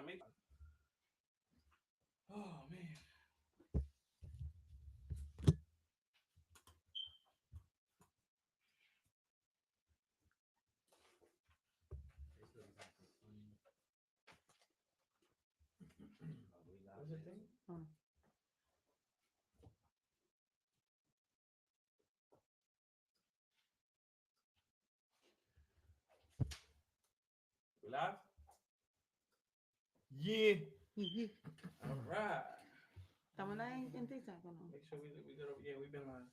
Oh man. What's the thing? Oh. We live? Yeah. Yeah. All right. ¿Estamos en TikTok o no? Make sure we good over. Yeah, we've been live.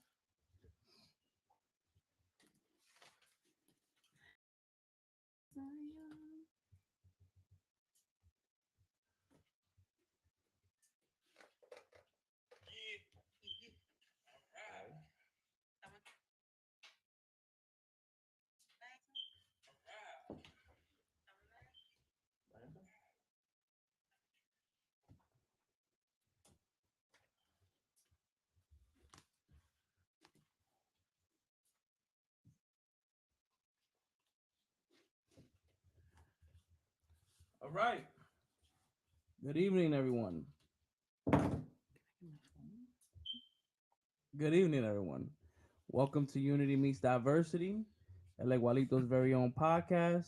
All right. Good evening, everyone. Good evening, everyone. Welcome to Unity Meets Diversity, El Igualito's very own podcast.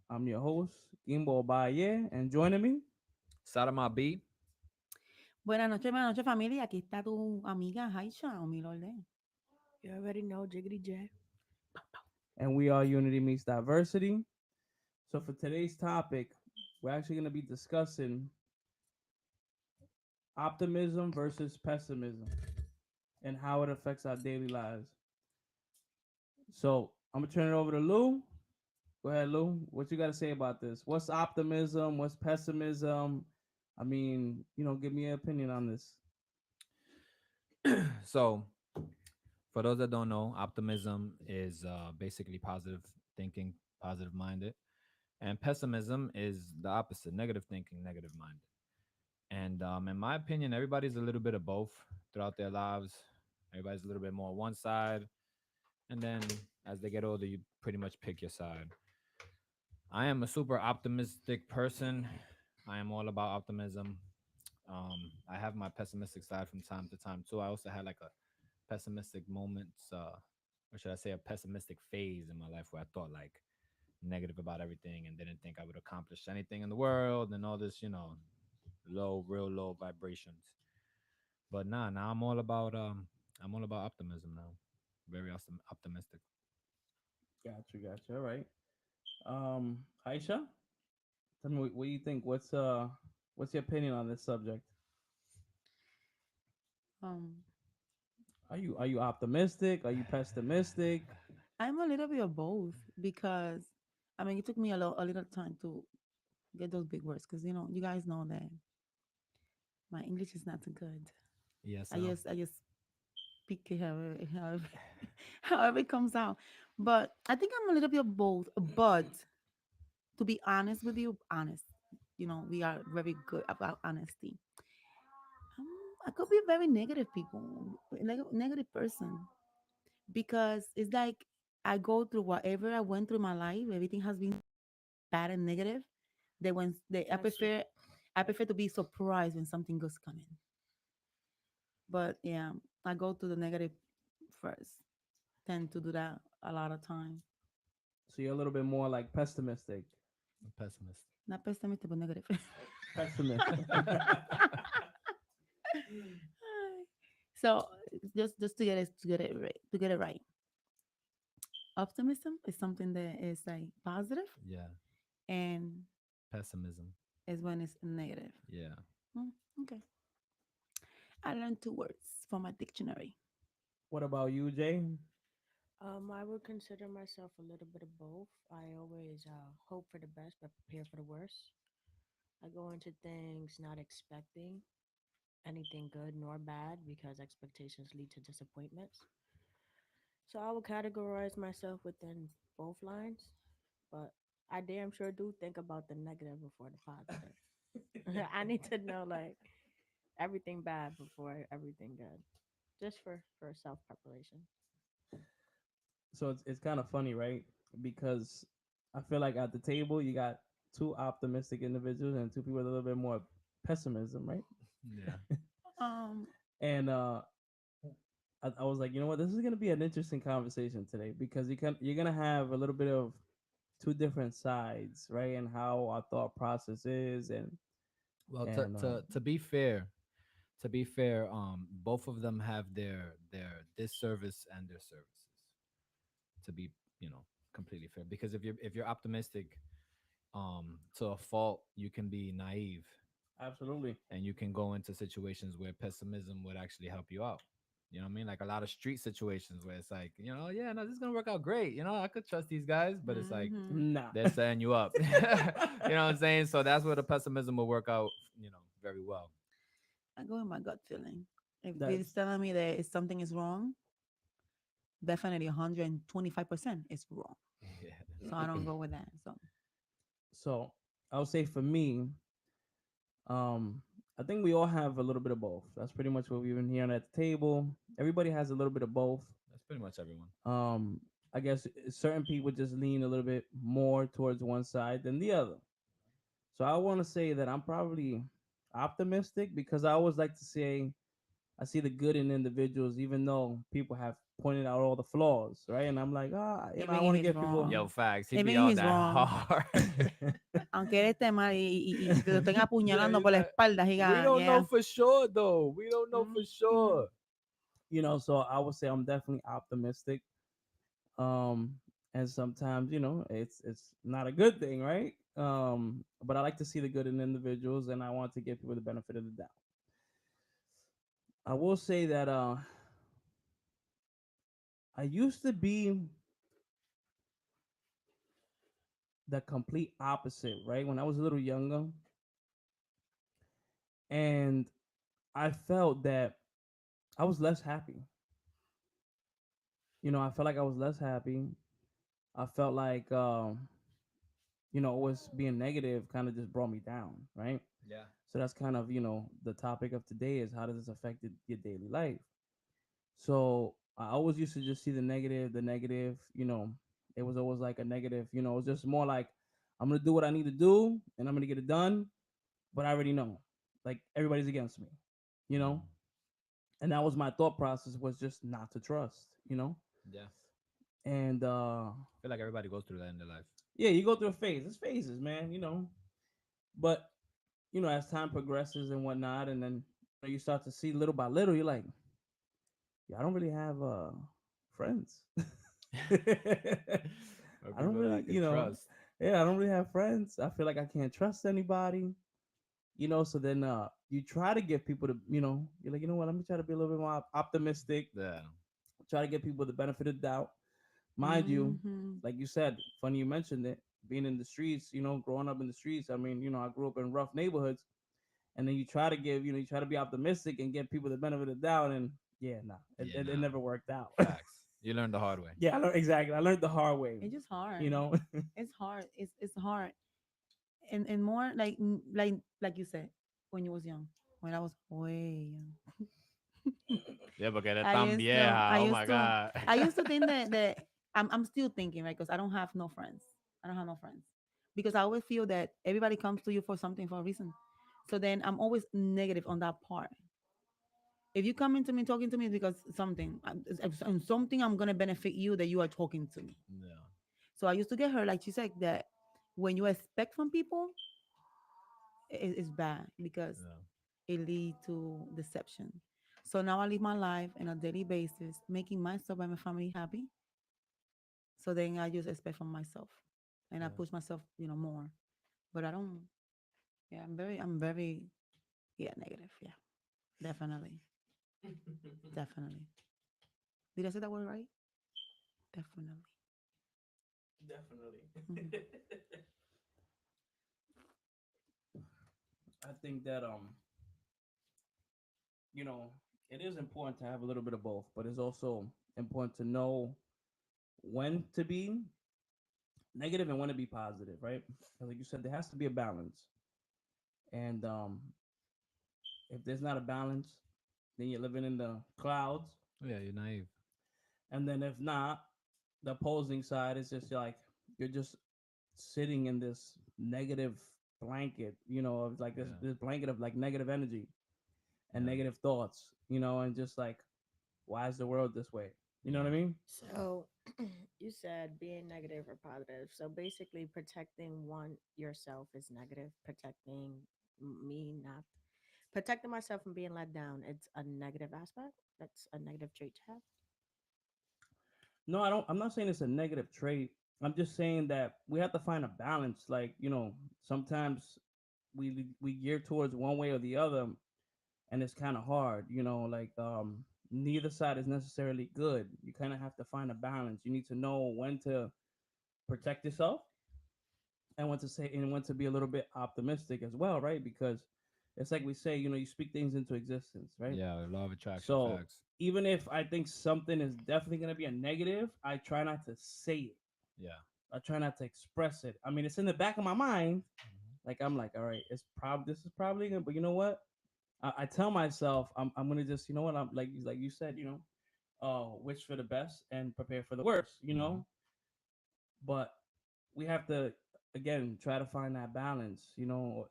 I'm your host, Gimbo Baye, and joining me, Sadama B. Buenas noches familia. Aquí está tu amiga Haisha o Milorde. You already know Jiggity J. and we are Unity Meets Diversity. So, for today's topic, we're actually going to be discussing optimism versus pessimism and how it affects our daily lives. So, I'm going to turn it over to Lou. Go ahead, Lou. What you got to say about this? What's optimism? What's pessimism? I mean, give me an opinion on this. So, for those that don't know, optimism is basically positive thinking, positive minded, and pessimism is the opposite, negative thinking, negative minded. And in my opinion, everybody's a little bit of both throughout their lives. Everybody's a little bit more one side, and then as they get older, you pretty much pick your side. I am a super optimistic person. I am all about optimism. I have my pessimistic side from time to time too. I also had like a pessimistic moments, or should I say, a pessimistic phase in my life where I thought like negative about everything and didn't think I would accomplish anything in the world and all this, real low vibrations. But nah, now I'm all about optimism now. Very awesome, optimistic. Gotcha. All right. Aisha, tell me what you think. What's your opinion on this subject? Um, Are you optimistic? Are you pessimistic? I'm a little bit of both because I mean it took me a little time to get those big words because you guys know that my English is not too good. Yes, I just speak it however however it comes out. But I think I'm a little bit of both. But to be honest with you, honest, we are very good about honesty. Um, I could be a very negative people, negative person because it's like I go through whatever I went through in my life. Everything has been bad and negative. That when they, That's it. I prefer to be surprised when something good's coming. But yeah, I go to the negative first. Tend to do that a lot of time. So you're a little bit more like pessimistic. I'm a pessimist. Not pessimistic, but negative. Pessimist. So just to get it right. Optimism is something that is like positive, Yeah, and pessimism. is when it's negative. Yeah. Hmm, okay. I learned two words from my dictionary. What about you, Jay? I would consider myself a little bit of both. I always hope for the best but prepare for the worst. I go into things not expecting anything good nor bad because expectations lead to disappointments. So I would categorize myself within both lines, but I damn sure do think about the negative before the positive. I need to know like everything bad before everything good, just for self preparation. So it's kind of funny, right? Because I feel like at the table you got two optimistic individuals and two people with a little bit more pessimism, right? Yeah. Um, And I was like, you know what, this is gonna be an interesting conversation today because you're gonna have a little bit of two different sides, right? And how our thought process is, Well, to and to to be fair, both of them have their disservice and their services. To be, completely fair, because if you're optimistic, to a fault, you can be naive, absolutely, and you can go into situations where pessimism would actually help you out. You know what I mean? Like a lot of street situations where it's like, yeah, no, this is gonna work out great. I could trust these guys, but it's like mhm. nah. they're setting you up. You know what I'm saying? So that's where the pessimism will work out, very well. I go with my gut feeling. If it's That's telling me that if something is wrong, definitely 125% is wrong. Yeah. So I don't go with that. So so. I would say for me, um, I think we all have a little bit of both. That's pretty much what we've been hearing at the table. Everybody has a little bit of both. That's pretty much everyone. Um, I guess certain people just lean a little bit more towards one side than the other. So I want to say that I'm probably optimistic because I always like to say I see the good in individuals, even though people have pointed out all the flaws, right? And I'm like, I even if want to he's give people. Yo, wrong, facts. He even be if on he's that wrong, hard. aunque él esté mal y te lo estén Yeah, apuñalando he's por la like, espalda, we diga, don't know yeah. for sure though. We don't know for Mhm. sure. So I would say I'm definitely optimistic. Um, and sometimes, it's not a good thing, right? But I like to see the good in individuals, and I want to give people the benefit of the doubt. I will say that I used to be the complete opposite, right? When I was a little younger, and I felt that I was less happy. I felt like I was less happy. I felt like always being negative kind of just brought me down, right? Yeah. So that's kind of, the topic of today is how does this affect your daily life? So I always used to just see the negative, it was always like a negative, it was just more like I'm gonna do what I need to do and I'm gonna get it done, but I already know. Like everybody's against me, you know? Mm. And that was my thought process was just not to trust. Yeah. And I feel like everybody goes through that in their life. yeah, you go through a phase. It's phases, man, But as time progresses and whatnot, and then you start to see little by little, you're like, yeah, I don't really have friends. Or I don't people that I really, could trust. yeah, I don't really have friends. I feel like I can't trust anybody. So then you try to get people to, you're like, you know what, let me try to be a little bit more optimistic, Yeah. try to get people the benefit of the doubt. Mind you, Mhm. like you said, funny you mentioned it, being in the streets, growing up in the streets. I mean, I grew up in rough neighborhoods, and then you try to give, you try to be optimistic and give people the benefit of the doubt, and yeah, nah, it, Yeah, it, it nah. never worked out. Facts. You learned the hard way. Yeah, exactly. I learned the hard way. It's just You hard. know, It's hard. It's hard. And more like like you said when you was young. When I was way young. Yeah, porque eres I tan used to I vieja. Oh used my to God. I used to think that I'm still thinking, right? Because I don't have no friends. I don't have no friends. Because I always feel that everybody comes to you for something for a reason. So then I'm always negative on that part. If you come into me talking to me because something and something I'm gonna benefit you that you are talking to me. Yeah. So I used to get her, like she said, that when you expect from people, it's bad because Yeah. it leads to deception. So now I live my life on a daily basis, making myself and my family happy. So then I just expect from myself, and I Yeah. push myself, more. But I don't. Yeah, I'm very, yeah, negative. Yeah, definitely, definitely. Did I say that word right? Definitely. definitely. Mhm. I think that you know, it is important to have a little bit of both, but it's also important to know when to be negative and when to be positive, right? 'Cause like you said, there has to be a balance. And if there's not a balance, then you're living in the clouds. Yeah, you're naive. And then if not, the opposing side is just like you're just sitting in this negative blanket, of like this Yeah. this blanket of like negative energy and Yeah. negative thoughts, and just like, why is the world this way? You know what I Yeah. mean? So you said being negative or positive. So basically, protecting one yourself is negative. Protecting me not protecting myself from being let down. It's a negative aspect. That's a negative trait to have. No, I don't. I'm not saying it's a negative trait. I'm just saying that we have to find a balance. Like, sometimes we gear towards one way or the other, and it's kind of hard. Like, neither side is necessarily good. You kind of have to find a balance. You need to know when to protect yourself and when to say and when to be a little bit optimistic as well, right? Because it's like we say, you speak things into existence, right? Yeah. Law of attraction. So Facts. even if I think something is definitely going to be a negative, I try not to say it. Yeah. I try not to express it. I mean, it's in the back of my mind. Mhm. Like, I'm like, all right, this is probably gonna, but you know what? I tell myself I'm gonna just, I'm like you said, wish for the best and prepare for the worst. Mhm. But we have to again try to find that balance.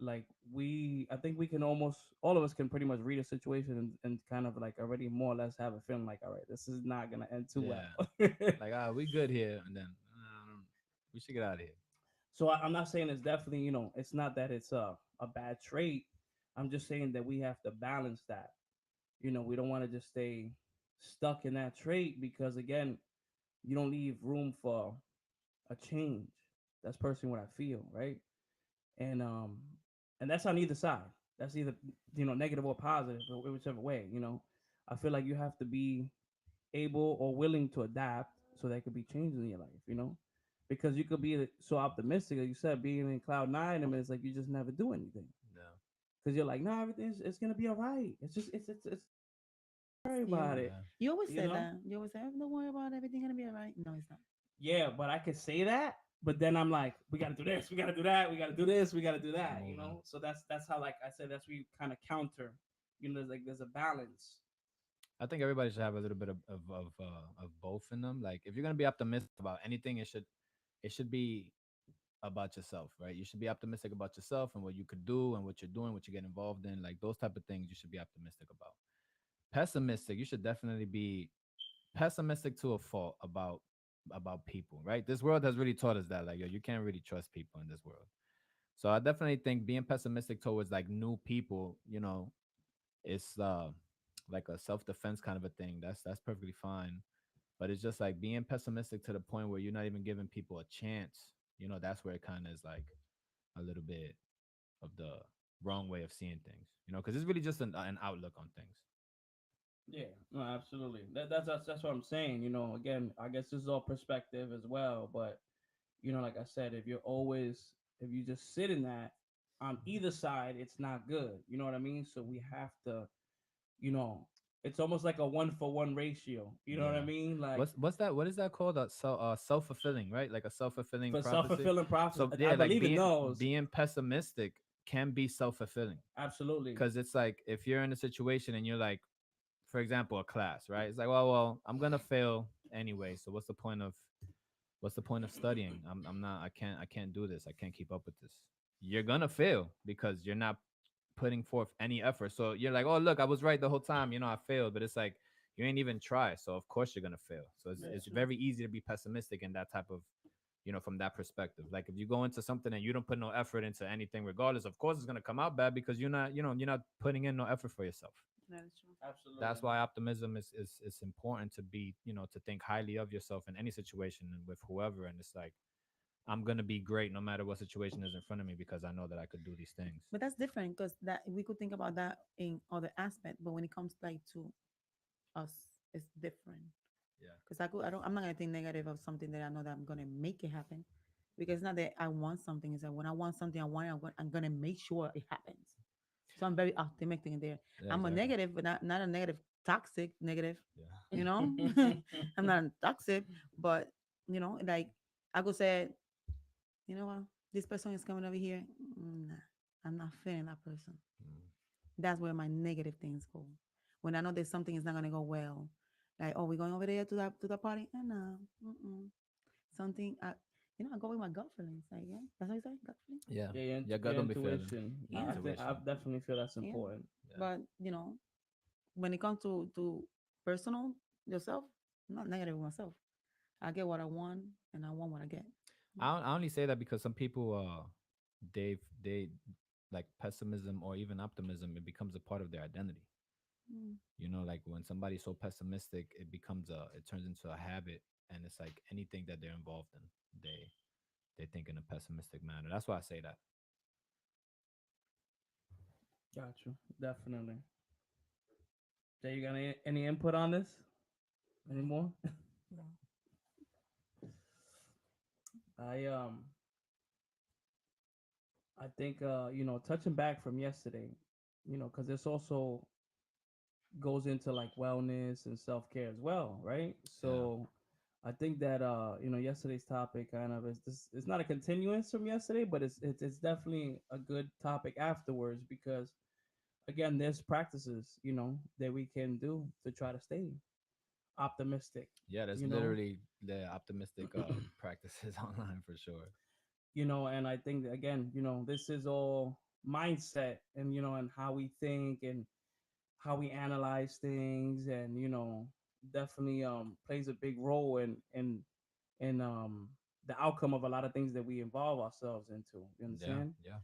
Like, I think we can almost all of us can pretty much read a situation and kind of like already more or less have a feeling like, all right, this is not gonna end too Yeah. well. Like, we good here, and then we should get out of here. So I'm not saying it's definitely, it's not that it's a bad trait. I'm just saying that we have to balance that. We don't want to just stay stuck in that trait because again, you don't leave room for a change. That's personally what I feel, right? And and that's on either side. That's either negative or positive, or whichever way. I feel like you have to be able or willing to adapt so there could be changes in your life. Because you could be so optimistic, like you said, being in cloud nine, I mean, it's like you just never do anything Yeah. because you're like, no, everything's it's gonna be all right. It's just it's don't worry about Yeah. it. Yeah. You always You say know? that. You always say, "Oh, don't worry about it, everything gonna be all right." No, it's not. Yeah, but I could say that, but then I'm like, we gotta do this, we gotta do that, we gotta do this, we gotta do Keep that. moving. So that's how, like I said, that's where you kind of counter. There's a balance. I think everybody should have a little bit of both in them. Like, if you're gonna be optimistic about anything, it should be about yourself, right? You should be optimistic about yourself and what you could do and what you're doing, what you get involved in, like those type of things. You should be optimistic about. Pessimistic, you should definitely be pessimistic to a fault about people, right? This world has really taught us that, like, yo, you can't really trust people in this world. So I definitely think being pessimistic towards like new people, it's like a self-defense kind of a thing. That's perfectly fine. But it's just like being pessimistic to the point where you're not even giving people a chance. That's where it kind of is like a little bit of the wrong way of seeing things. Because it's really just an outlook on things. Yeah, no, absolutely. That's what I'm saying. Again, I guess this is all perspective as well. But like I said, if you just sit in that on either side, it's not good. You know what I mean? So we have to, you know, it's almost like a one for one ratio. You know what I Yeah. mean? Like What's that? What is that called? Self fulfilling, right? Like a self fulfilling for self prophecy. fulfilling prophecy, So I yeah, like believe in being those. being pessimistic can be self fulfilling Absolutely. because it's like if you're in a situation and you're like, for example, a class, right? It's like, well, I'm gonna fail anyway. So what's the point of studying? I'm not. I can't do this. I can't keep up with this. You're gonna fail because you're not putting forth any effort. So you're like, oh look, I was right the whole time. I failed, but it's like you ain't even try. So of course you're gonna fail. So it's, Yeah. it's very easy to be pessimistic in that type of, from that perspective. Like if you go into something and you don't put no effort into anything, regardless, of course it's gonna come out bad because you're not putting in no effort for yourself. That is true. Absolutely. That's why optimism is important to be, to think highly of yourself in any situation and with whoever. And it's like I'm gonna be great no matter what situation is in front of me because I know that I could do these things. But that's different because that we could think about that in other aspect. But when it comes like to us, it's different. Yeah. Because I'm not gonna think negative of something that I know that I'm gonna make it happen. Because it's not that I want something; it's that when I want something, I'm gonna make sure it happens. So I'm very optimistic in there. Yeah, I'm a exactly. negative, but not a negative, toxic negative. Yeah. You know, I'm not toxic, but like I could say, you know what, this person is coming over here. Nah, I'm not feeling that person. Mm. That's where my negative things go. When I know that something is not gonna go well, like, oh, we're going over there to the party. No, mm-mm. Something. I go with my gut feelings. Like, yeah, that's what I say, gut feeling. Yeah, Yeah, your gut your don't be feeling. intuition. Your Yeah, I think I intuition. definitely feel that's yeah. important. Yeah. But when it comes to personal yourself, I'm not negative with myself. I get what I want, and I want what I get. I only say that because some people they like pessimism or even optimism. It becomes a part of their identity. Mm. You know, like when somebody's so pessimistic, it turns into a habit, and it's like anything that they're involved in, they think in a pessimistic manner. That's why I say that. Got you. Definitely. Jay, you got any input on this anymore? No. I I think touching back from yesterday, because this also goes into like wellness and self care as well, right? Yeah. So I think that yesterday's topic kind of is this. It's not a continuance from yesterday, but it's definitely a good topic afterwards because again, there's practices that we can do to try to stay optimistic. Yeah, that's You know, literally the optimistic practices online for sure. and I think that, again, this is all mindset and and how we think and how we analyze things and definitely plays a big role in the outcome of a lot of things that we involve ourselves into. You Yeah, understand? yeah,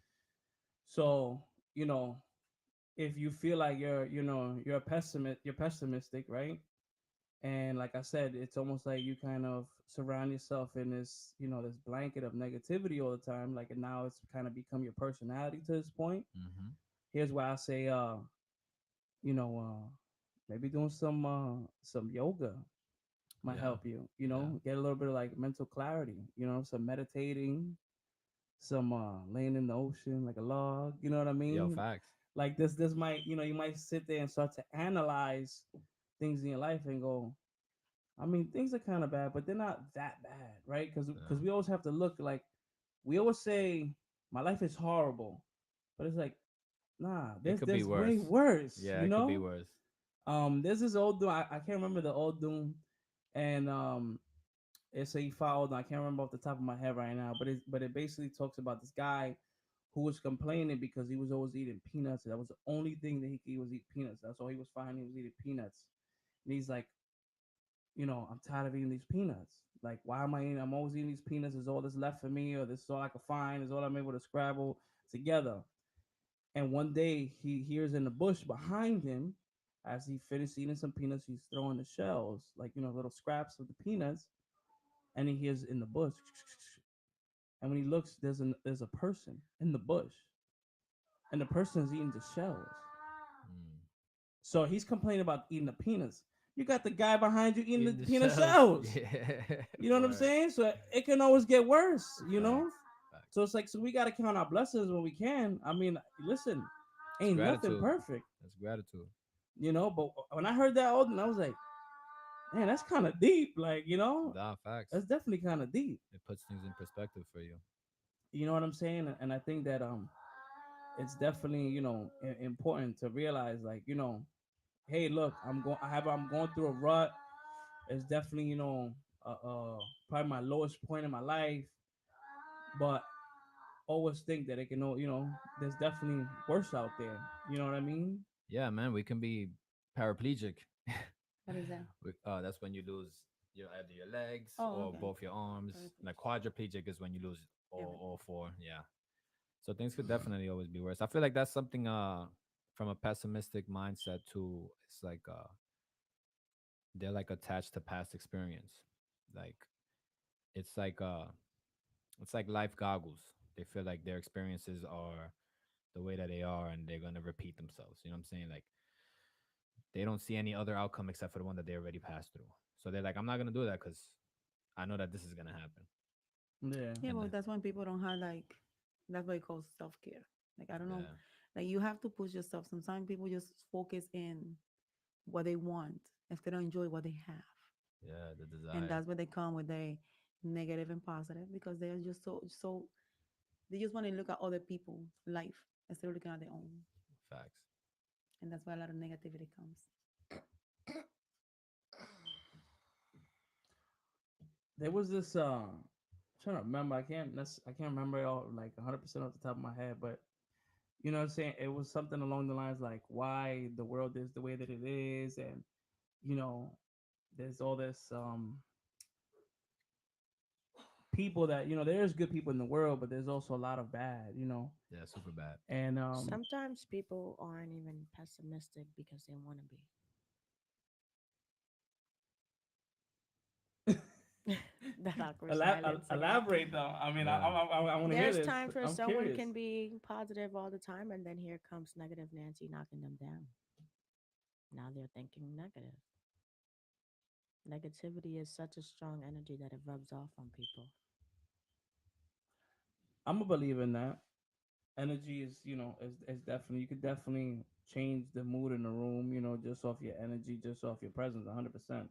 So, you know, if you feel like you're a pessimist, you're pessimistic, right? And like I said, it's almost like you kind of surround yourself in this this blanket of negativity all the time, like, and now it's kind of become your personality to this point. mm-hmm. Here's why I say you know maybe doing some yoga might Yeah, help you, yeah. get a little bit of like mental clarity, some meditating, some laying in the ocean like a log, you know what I Yo, mean? facts. Like this might, you might sit there and start to analyze things in your life and go, I mean, things are kind of bad, but they're not that bad, right? Because Yeah. we always have to look like, we always say my life is horrible, but it's like, nah, It could be there's way worse. worse, Yeah, it could be worse. There's this old dude, I can't remember the old dude, and it's a filed. I can't remember off the top of my head right now, but it basically talks about this guy who was complaining because he was always eating peanuts. That was the only thing that he was eat peanuts. That's all he was finding. He was eating peanuts, and he's like, I'm tired of eating these peanuts. Like, why am I eating? I'm always eating these peanuts. Is all that's left for me, or this is all I can find? Is all I'm able to scrabble together? And one day he hears in the bush behind him, as he finished eating some peanuts, he's throwing the shells, like little scraps of the peanuts, and he hears in the bush. And when he looks, there's a person in the bush, and the person is eating the shells. Mm. So he's complaining about eating the peanuts. You got the guy behind you eating the In the peanut shells. shells. Yeah. You know what I'm Word. saying? So it can always get worse, Facts. Facts. So it's like, so we got to count our blessings when we can. I mean, listen, It's ain't nothing gratitude. perfect, That's gratitude. But when I heard that old, and I was like, man, that's kind of deep. Like, Nah, facts. that's definitely kind of deep. It puts things in perspective for you. You know what I'm saying? And I think that it's definitely important to realize, like, hey, look, I'm going through a rut. It's definitely probably my lowest point in my life, but always think that it can there's definitely worse out there. You know what I mean? Yeah, man, we can be paraplegic. What is that? That's when you lose either your legs Oh, or okay. both your arms. Paraplegic. Like quadriplegic is when you lose Everything. all four. Yeah. So things could definitely always be worse. I feel like that's something from a pessimistic mindset too. It's like they're like attached to past experience. Like it's like uh it's like life goggles. They feel like their experiences are the way that they are and they're gonna repeat themselves. You know what I'm saying? Like they don't see any other outcome except for the one that they already passed through. So they're like, I'm not gonna do that because I know that this is gonna happen. Yeah. Yeah, And but that's when people don't have like that's what it calls self care. Like I don't know, yeah, like you have to push yourself. Sometimes people just focus in what they want if they don't enjoy what they have, yeah, the and desire, that's where they come with a negative and positive because they're just so they just want to look at other people's life instead of looking at their own, facts. and that's why a lot of negativity comes. There was this trying to remember. I can't remember it all like 100% off the top of my head, but you know what I'm saying. It was something along the lines like why the world is the way that it is, and you know, there's all this people that there's good people in the world, but there's also a lot of bad. Yeah, super bad. And Sometimes people aren't even pessimistic because they want to be. That awkward silence again. elaborate though. I mean, Yeah. I want to hear There's this. times where I'm someone curious. can be positive all the time, and then here comes negative Nancy knocking them down. Now they're thinking negative. Negativity is such a strong energy that it rubs off on people. I'm a believer in that. Energy is, is definitely you could definitely change the mood in the room, just off your energy, just off your presence, 100%.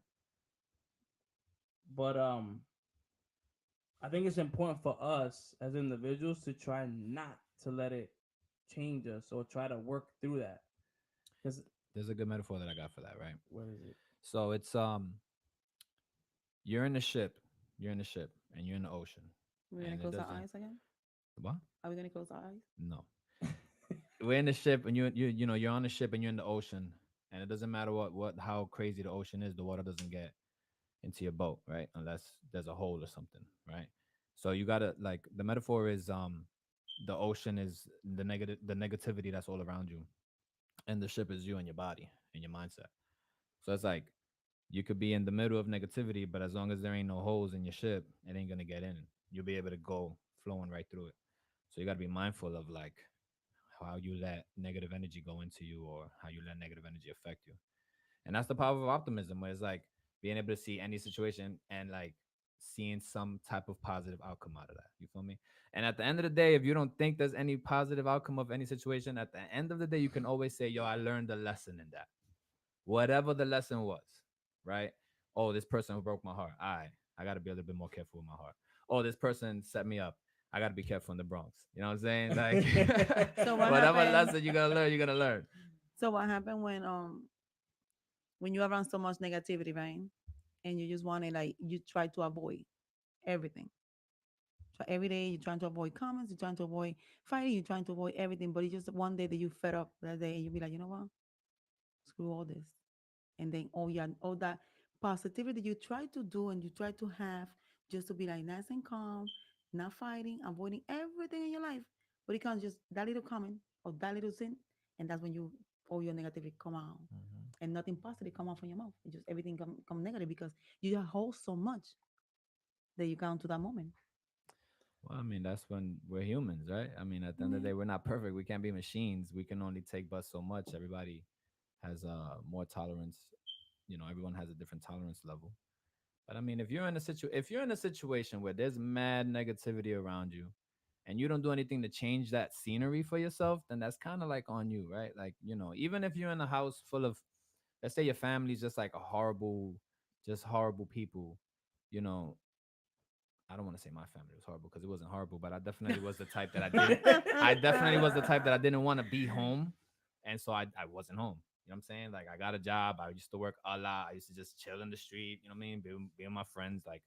But I think it's important for us as individuals to try not to let it change us or try to work through that. Because There's a good metaphor that I got for that, right? what is it? So it's you're in the ship, you're in the ship, and you're in the ocean, We're gonna and it close our doesn't. eyes again. What? Are we gonna close our eyes? No. We're in the ship, and you're on the ship, and you're in the ocean, and it doesn't matter what how crazy the ocean is, the water doesn't get into your boat, right? Unless there's a hole or something, right? So you gotta like the metaphor is the ocean is the negativity that's all around you, and the ship is you and your body and your mindset. So it's like you could be in the middle of negativity, but as long as there ain't no holes in your ship, it ain't gonna get in. You'll be able to go flowing right through it. So you gotta be mindful of like how you let negative energy go into you or how you let negative energy affect you. And that's the power of optimism, where it's like being able to see any situation and like seeing some type of positive outcome out of that. You feel me? And at the end of the day, if you don't think there's any positive outcome of any situation, at the end of the day, you can always say, yo, I learned a lesson in that. Whatever the lesson was, right? Oh, this person who broke my heart. I got to be a little bit more careful with my heart. Oh, this person set me up. I got to be careful in the Bronx. You know what I'm saying? Like, So what whatever happened? lesson you're going to learn, you're going to learn. So what happened when you around so much negativity, right? And you just want to like you try to avoid everything. So every day you're trying to avoid comments, you're trying to avoid fighting, you're trying to avoid everything. But it's just one day that you fed up that day and you be like, you know what? Screw all this. And then all that positivity you try to do and you try to have just to be like nice and calm, not fighting, avoiding everything in your life. But it comes just that little comment or that little sin, and that's when you all your negativity come out. Mhm. And nothing positive come out from your mouth. It just everything come negative because you hold so much that you come to that moment. Well, I mean, that's when we're humans, right? I mean, at the end of the Yeah. day, we're not perfect. We can't be machines. We can only take but so much. Everybody has more tolerance. Everyone has a different tolerance level. But I mean, if you're in a situation where there's mad negativity around you, and you don't do anything to change that scenery for yourself, then that's kind of like on you, right? Like, even if you're in a house full of, let's say your family's just like a horrible, just horrible people, you know, I don't want to say my family was horrible because it wasn't horrible, but I definitely was the type that I didn't. I definitely was the type that I didn't want to be home, and so I wasn't home. You know what I'm saying? Like I got a job. I used to work a lot. I used to just chill in the street. You know what I mean? Be with my friends. Like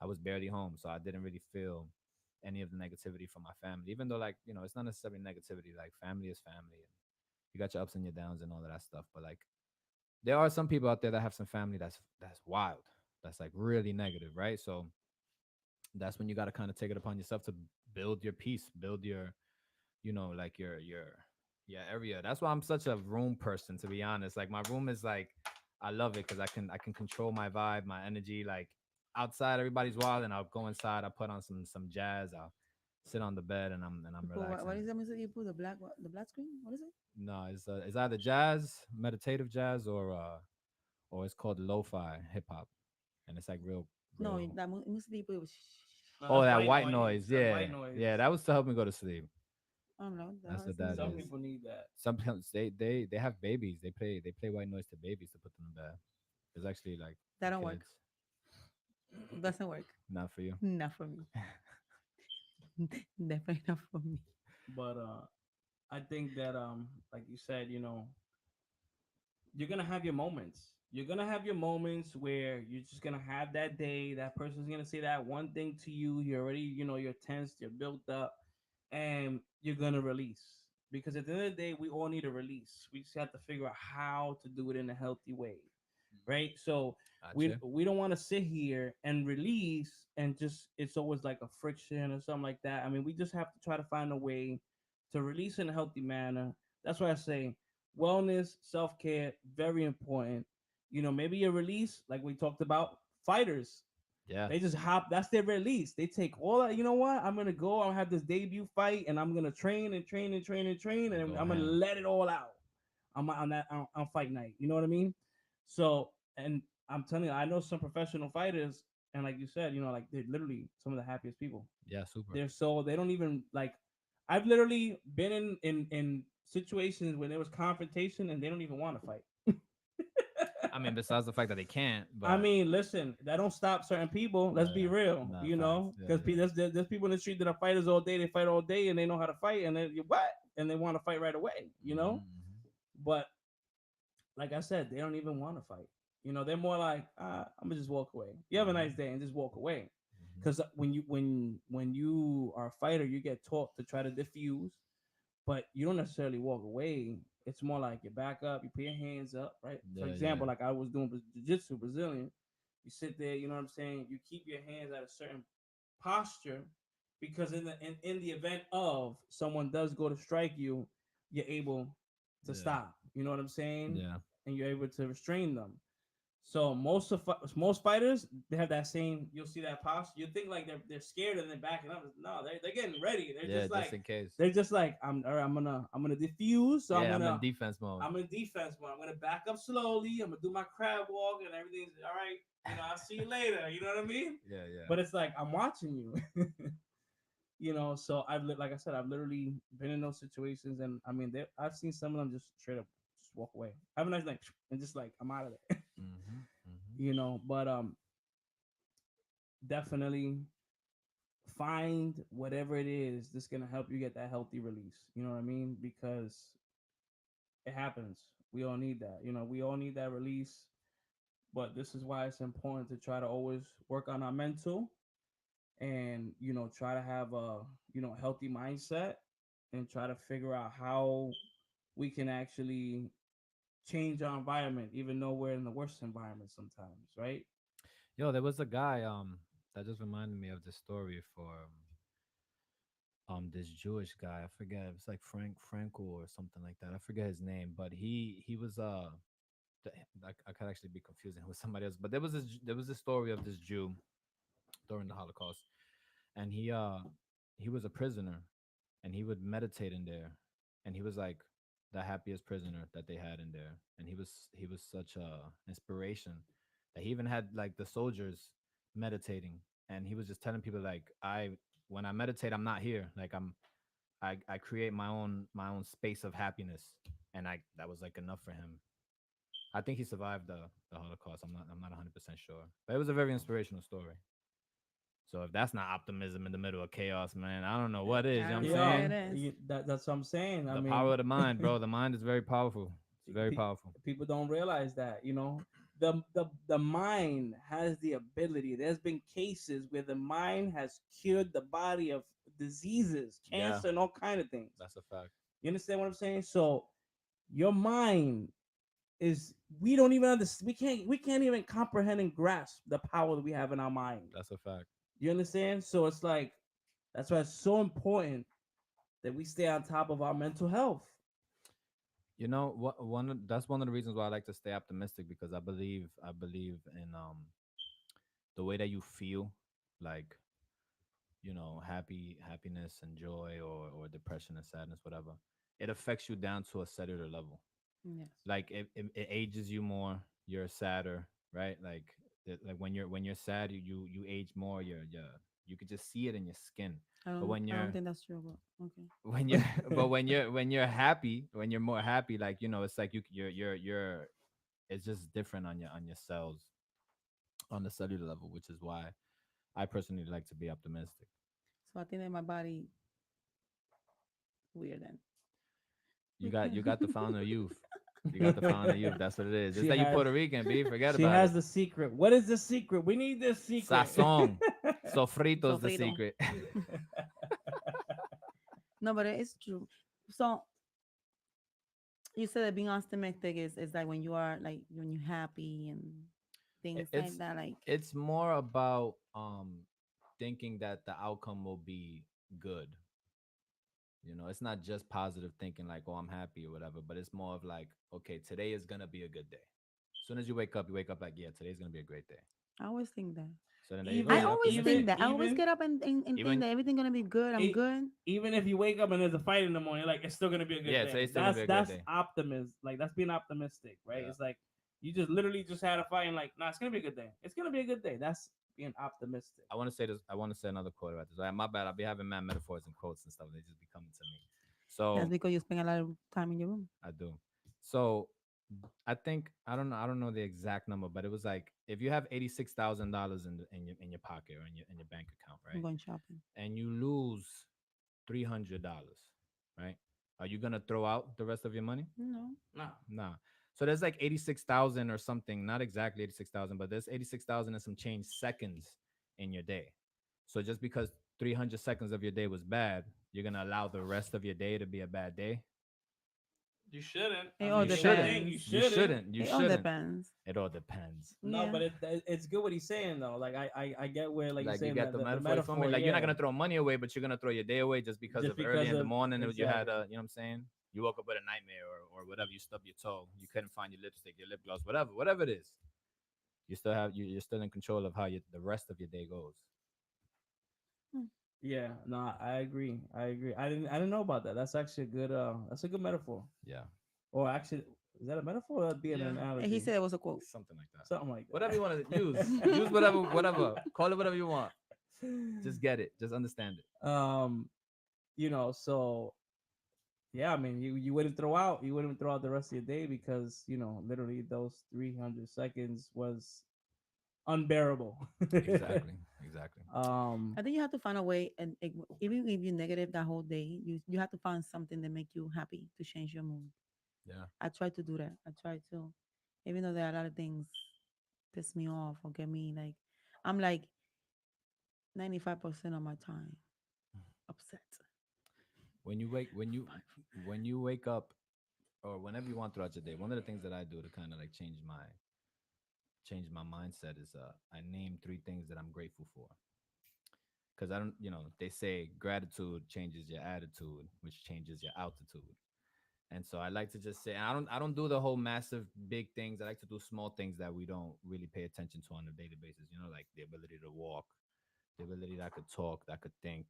I was barely home, so I didn't really feel any of the negativity from my family. Even though like it's not necessarily negativity. Like family is family, and you got your ups and your downs and all of that stuff. But like there are some people out there that have some family that's wild. That's like really negative, right? So that's when you got to kind of take it upon yourself to build your peace, build your, like your area. That's why I'm such a room person, to be honest. Like my room is like, I love it because I can control my vibe, my energy. Like outside, everybody's wild, and I'll go inside. I put on some jazz. I'll sit on the bed and I'm But what relaxing. is the music you put? The black screen? What is it? No, it's either jazz, meditative jazz, or it's called lo-fi hip hop, and it's like No, real. that music you put was No, Oh, that's that white white noise. noise. That's Yeah. white noise. Yeah, that was to help me go to sleep. I don't know. That's what That's music that Some you is. people need that. Sometimes they have babies. They play white noise to babies to put them to bed. It's actually like that for don't work. kids, Doesn't work. not for you. Not for me. Definitely not for me. But I think that like you said, you're gonna have your moments. you're gonna have your moments where you're just gonna have that day. That person's gonna say that one thing to you. You're already, you're tensed, you're built up, and you're gonna release. Because at the end of the day, we all need a release. We just have to figure out how to do it in a healthy way, right? So we Gotcha. we don't want to sit here and release and just it's always like a friction or something like that. I mean, we just have to try to find a way to release in a healthy manner. That's why I say wellness, self care, very important. Maybe your release, like we talked about, fighters. Yeah. They just hop. That's their release. They take all that. You know what? I'm gonna go. I'll have this debut fight, and I'm gonna train and train and train and train, And and go I'm gonna ham. let it all out on that on fight night. You know what I mean? So, and I'm telling you, I know some professional fighters, and like you said, like they're literally some of the happiest people. Yeah, super. They don't even like. I've literally been in situations when there was confrontation, and they don't even want to fight. I mean, besides the fact that they can't, I but mean, listen, that don't stop certain people. Let's be yeah, real, nah, facts. Yeah, because yeah. there's people in the street that are fighters all day. They fight all day and they know how to fight, and then what? And they want to fight right away. Hmm. But like I said, they don't even want to fight. They're more like, I'm gonna just walk away. You have a nice day and just walk away. Hmm. Because when you are a fighter, you get taught to try to diffuse, but you don't necessarily walk away. It's more like you back up, you put your hands up, right? For Yeah, yeah, example, like I was doing jiu-jitsu, Brazilian. You sit there, you know what I'm saying? You keep your hands at a certain posture because in the event of someone does go to strike you, you're able to yeah, stop. You know what I'm saying? yeah. And you're able to restrain them. So most fighters, they have that same. You'll see that posture. You think like they're scared and they're backing up. No, they're getting ready. They're Yeah, just just like in case. I'm all right, I'm gonna diffuse. So Yeah, I'm in defense mode. I'm in defense mode. I'm gonna back up slowly. I'm gonna do my crab walk and everything's all right. I'll see you later. You know what I mean? Yeah, yeah. But it's like I'm watching you. So like I said, I've literally been in those situations, and I mean, I've seen some of them just straight up just walk away. Have a nice night, and just like I'm out of there. Hmm. Hmm. But definitely find whatever it is that's gonna help you get that healthy release. You know what I mean? Because it happens. We all need that. We all need that release. But this is why it's important to try to always work on our mental and try to have a healthy mindset and try to figure out how we can actually change our environment even though we're in the worst environment sometimes, right? Yo, there was a guy that just reminded me of the story for this Jewish guy. I forget. It was like Frankel or something like that. I forget his name, but he was th- I could actually be confusing with somebody else. But there was a story of this Jew during the Holocaust, and he was a prisoner, and he would meditate in there, and he was like the happiest prisoner that they had in there, and he was such a inspiration that he even had like the soldiers meditating, and he was just telling people like I when I meditate I'm not here, like I create my own space of happiness, and I that was like enough for him. I think he survived the Holocaust. I'm not 100% sure, but it was a very inspirational story. So if that's not optimism in the middle of chaos, man, I don't know what is. You know what I'm Yeah, Yeah, it saying? is. that's what I'm saying. I The mean, power of the mind, bro. The mind is very powerful. It's very pe- powerful. people don't realize that. The mind has the ability. There's been cases where the mind has cured the body of diseases, Yeah, cancer, and all kind of things. that's a fact. You understand what I'm saying? So your mind is we don't even understand. We can't even comprehend and grasp the power that we have in our mind. That's a fact. You understand? So it's like that's why it's so important that we stay on top of our mental health. You know what? That's one of the reasons why I like to stay optimistic, because I believe in the way that you feel, like happiness and joy, or depression and sadness, whatever. It affects you down to a cellular level. Yes. Like it ages you more. You're sadder, right? Like like when you're sad, you age more. You could just see it in your skin. But when I don't you're think that's true, but okay. when you're but when you're happy, when you're more happy, like it's like you're it's just different on your cells, on the cellular level, which is why I personally like to be optimistic. So I think that my body weird then. You got the fountain of youth. You got the fountain of youth. That's what it is. Just She that you has Puerto Rican, B. Forget she about has it. the secret. What is the secret? We need this secret. Sazon. Sofrito's the Sofrito. secret. No, but it's true. So you said that being optimistic is like when you are like when you're happy and things like It's that. Like it's more about thinking that the outcome will be good. You know, it's not just positive thinking like, oh, I'm happy or whatever, but it's more of like, okay, today is gonna be a good day. As soon as you wake up like, yeah, today's gonna be a great day. I always think that. So then there you go. I You're even always optimistic. think that. I always even get up and think Even that everything gonna be good. I'm e- good. even if you wake up and there's a fight in the morning, like it's still gonna be a good yeah, day. today's still gonna be a great That's day. optimism. Like that's being optimistic, right? Yeah. It's like you just literally just had a fight and like, nah, it's gonna be a good day. It's gonna be a good day. That's being optimistic. I want to say this. I want to say another quote about this. Right? My bad. I'll be having mad metaphors and quotes and stuff. They just be coming to me. That's So because you spend a lot of time in your room. I do. So I think I don't know. I don't know the exact number, but it was like if you have $86,000 in your pocket or in your bank account, I'm right, going shopping. and you lose $300, right? Are you gonna throw out the rest of your money? No. Nah. Nah. So there's like 86,000 or something, not exactly 86,000, but there's 86,000 and some change seconds in your day. So just because 300 seconds of your day was bad, you're gonna allow the rest of your day to be a bad day? You shouldn't. It I all mean, You that's the shouldn't. thing. You depends. You shouldn't. shouldn't. You It all shouldn't. depends. It all depends. No, Yeah. but it's good what he's saying though. Like I get where like you're Like you saying get that the the metaphor, you feel me? metaphor, Like you're not yeah, gonna throw money away, but you're gonna throw your day away just because just of early because in the of morning. You had exactly. a, you know what I'm saying? You woke up with a nightmare or whatever. You stubbed your toe. You couldn't find your lipstick, your lip gloss, whatever it is. You still have you're still in control of how the rest of your day goes. Hmm. Yeah, no, I agree. I agree. I didn't know about that. That's actually a good that's a good metaphor. Yeah, Or actually, is that a metaphor or that'd be an yeah, And he analogy? said it was a quote. something like that. Something like Whatever you want to use, use that. whatever. Call it whatever you want. Just get it. Just understand it. um, so yeah, I mean, you wouldn't throw out the rest of your day because literally those 300 seconds was unbearable. Exactly. Exactly. um, I think you have to find a way, and even if you're negative that whole day, you have to find something that make you happy to change your mood. Yeah. I try to do that. I try to, even though there are a lot of things piss me off or get me like, I'm like 95% of my time upset. When you wake up or whenever you want throughout your day, one of the things that I do to kind of like change my mindset is I name three things that I'm grateful for. Because I don't, they say gratitude changes your attitude, which changes your altitude. And so I like to just say, and I don't do the whole massive big things. I like to do small things that we don't really pay attention to on a daily basis. Like the ability to walk, the ability that I could talk, that I could think,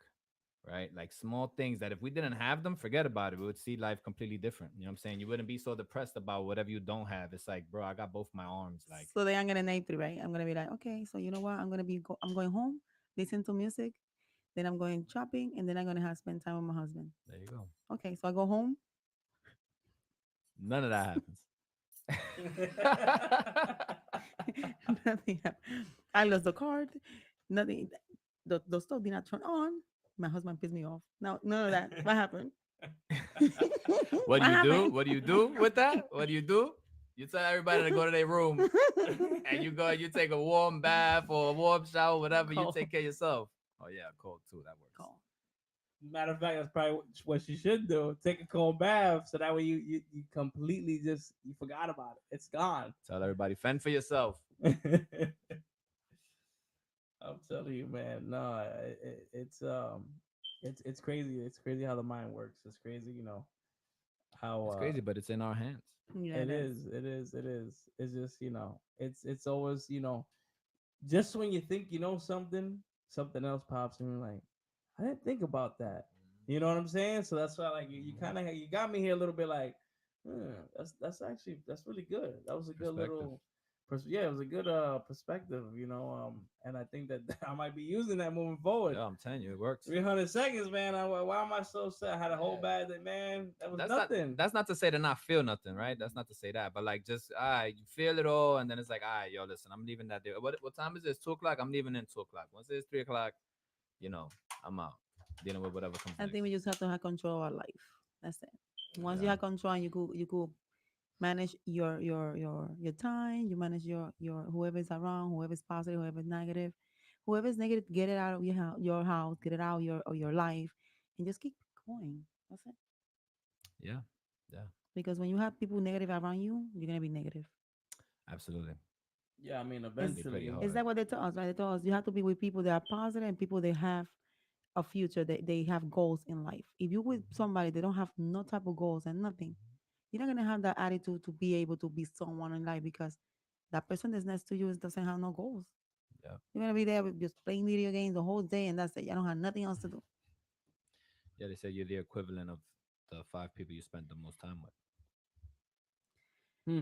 right? Like small things that if we didn't have them, forget about it. We would see life completely different. You know what I'm saying? You wouldn't be so depressed about whatever you don't have. It's like, bro, I got both my arms. Like, So then I'm gonna name three, right? I'm gonna be like, okay, so you know what? I'm going home, listen to music, then I'm going shopping, and then I'm gonna have spend time with my husband. there you go. Okay, so I go home. None of that happens. Nothing happened. I lost the card. Nothing. The stove did not turn on. My husband pissed me off. No, none of that. What happened? What What do you do? happened? What do you do with that? What do you do? You tell everybody to go to their room and you go and you take a warm bath or a warm shower, whatever. You Cold. take care of yourself. Oh yeah, cold too. That works. Call. Matter of fact, that's probably what you should do. Take a cold bath so that way you completely just you forgot about it. It's gone. Tell everybody, fend for yourself. I'm telling you, man. No, it's crazy. It's crazy how the mind works. It's crazy, how It's crazy, but it's in our hands. Yeah, it that's is. It is. It is. It's just it's always just when you think you know something, something else pops in. You're like, I didn't think about that. You know what I'm saying? So that's why like you kind of you got me here a little bit like, that's actually that's really good. That was a good Perspective. little, yeah, it was a good perspective. And I think that I might be using that moving forward. Yeah, I'm telling you, it works. 300 seconds, man. Why am I so sad? I had a whole bad day, man. That was That's nothing. that's not to say to not feel nothing, right? That's not to say that, but like just you feel it all, and then it's like, yo, listen, I'm leaving that day. What time is it? It's 2 o'clock. I'm leaving in 2 o'clock. Once it's 3 o'clock, you know, I'm out dealing with whatever comes I next. think we just have to have control of our life. That's it. Once you Yeah, have control and you go manage your time. You manage your whoever's around, whoever's positive, whoever's negative. Whoever's negative, get it out of your house, get it out of your life, and just keep going. That's it. Yeah, yeah, Because when you have people negative around you, you're gonna be negative. absolutely. Yeah, I mean, It'd be pretty eventually. Is hard. that what they tell us? Right? They tell us you have to be with people that are positive and people that have a future, that they have goals in life. If you with somebody that don't have no type of goals and nothing, you're not gonna have that attitude to be able to be someone in life because that person that's next to you doesn't have no goals. Yeah, You're gonna be there with just playing video games the whole day and that's it. You don't have nothing else to do. yeah. They say you're the equivalent of the five people you spend the most time with. Hmm,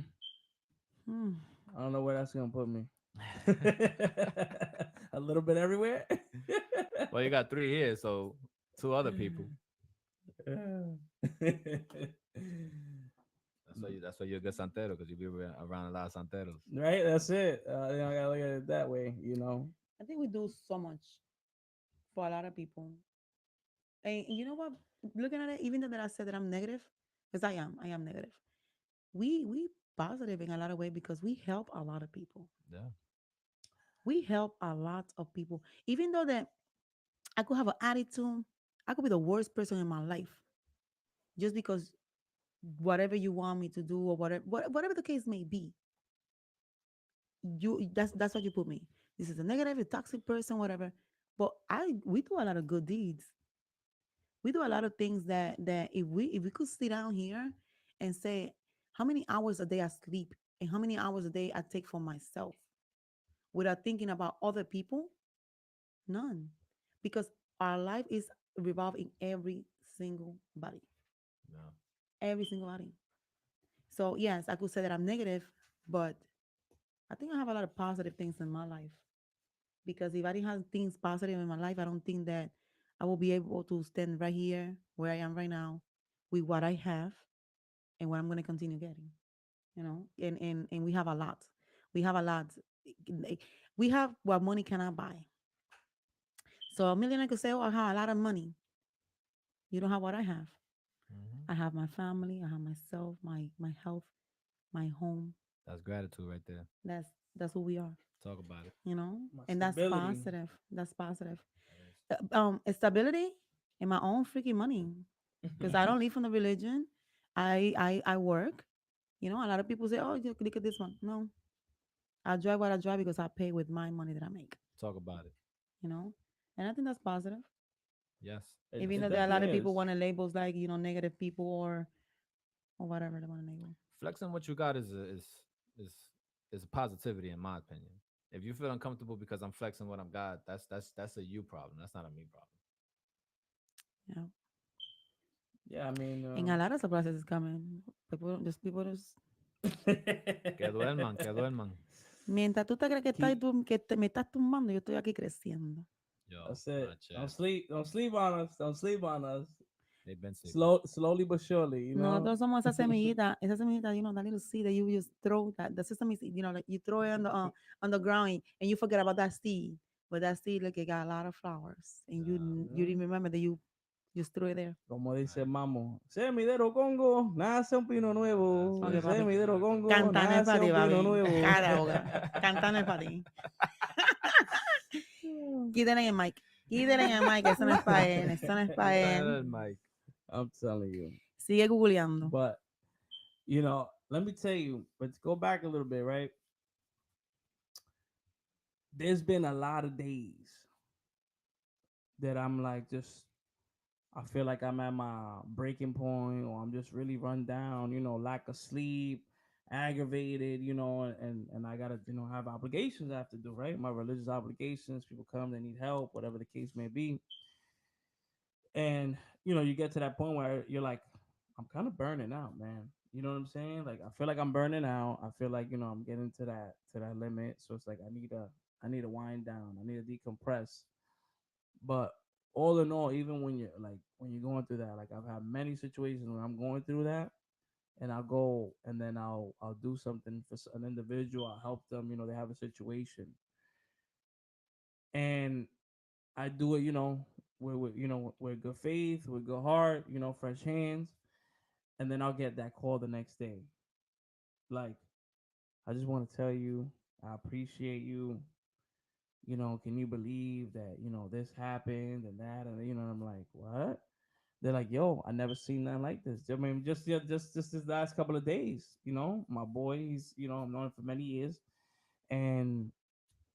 Hmm. I don't know where that's gonna put me. A little bit everywhere. Well, you got three here, so two other people. That's why you're a good santero because you be around a lot of santeros. Right, that's it. I gotta look at it that way. I think we do so much for a lot of people. And you know what? Looking at it, even though that I said that I'm negative, because I am negative. We positive in a lot of way because we help a lot of people. Yeah, We help a lot of people. Even though that I could have an attitude, I could be the worst person in my life. Just because whatever you want me to do or whatever the case may be, that's what you put me. This is a negative, a toxic person, whatever. But I we do a lot of good deeds. We do a lot of things that if we could sit down here and say how many hours a day I sleep and how many hours a day I take for myself without thinking about other people, none. Because our life is revolving every single body. yeah. Every single body. So yes, I could say that I'm negative, but I think I have a lot of positive things in my life. Because if I didn't have things positive in my life, I don't think that I will be able to stand right here where I am right now with what I have and what I'm going to continue getting. And we have a lot. We have a lot. We have what money cannot buy. So a millionaire could say, "Oh, I have a lot of money." You don't have what I have. Hmm. I have my family. I have myself, my health, my home. That's gratitude right there. That's who we are. Talk about it. My And that's stability. positive. That's positive. That is. Stability and my own freaking money because I don't live from the religion. I work. A lot of people say, "Oh, look at this one." No, I drive what I drive because I pay with my money that I make. Talk about it. You know, and I think that's positive. Yes, it, Even yes, it though it there are a is. lot definitely of people is. want to labels like negative people or whatever they want to label. Flexing what you got is is positivity in my opinion. If you feel uncomfortable because I'm flexing what I'm got, that's a you problem. That's not a me problem. Yeah, Yeah, I mean, and a lot of surprises is coming. People just Que duerman, que duerman. mientras tú te crees que keep. me estás tumbando, yo estoy aquí creciendo. Yo, That's it. not Don't yet. sleep. Don't sleep on us. Don't sleep on us. They've been sleeping. Slowly but surely. Nosotros somos esa semillita, that little seed that you just throw that the sesame seed, like you throw it on the ground and you forget about that seed. But that seed, like it got a lot of flowers, and Yeah. you didn't remember that you just threw it there. Como dice Right. Mamo, semidero Congo, nace un pino That's nuevo. Okay, it. papi. Semidero Congo, Cantando es nace para ti, un pino papi. nuevo. Cara boca. Cantando es para ti. Quítale el mic. Quítale el mic, eso no es para él. Eso no es para Quítale él. el mic. I'm telling you. Sigue googleando. But, let me tell you, let's go back a little bit, right? There's been a lot of days that I'm like just I feel like I'm at my breaking point or I'm just really run down, lack of sleep, aggravated, and I gotta, have obligations I have to do, right? My religious obligations, people come, they need help, whatever the case may be. And, you get to that point where you're like, I'm kind of burning out, man. You know what I'm saying? Like I feel like I'm burning out. I feel like, I'm getting to that limit. So it's like I need to wind down. I need to decompress. But all in all, even when you're going through that, like I've had many situations when I'm going through that, and I'll go and then I'll do something for an individual. I'll help them. They have a situation, and I do it. With good faith, with good heart. Fresh hands, and then I'll get that call the next day. like, I just want to tell you, I appreciate you. Can you believe that, this happened and that, and I'm like, what? They're like, yo, I never seen nothing like this. I mean, just yeah, just this last couple of days, my boy, he's, I've known him for many years, and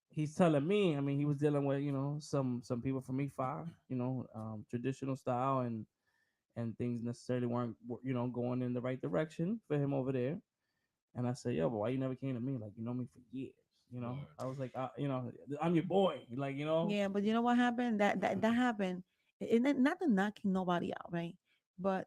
he's telling me, I mean, he was dealing with, some people from E5, traditional style, and things necessarily weren't, going in the right direction for him over there. And I said, yo, but why you never came to me? Like, you know me for years. Word. I was like, I'm your boy. Like, Yeah, but you know what happened? That happened. And then not to knocking nobody out, right? But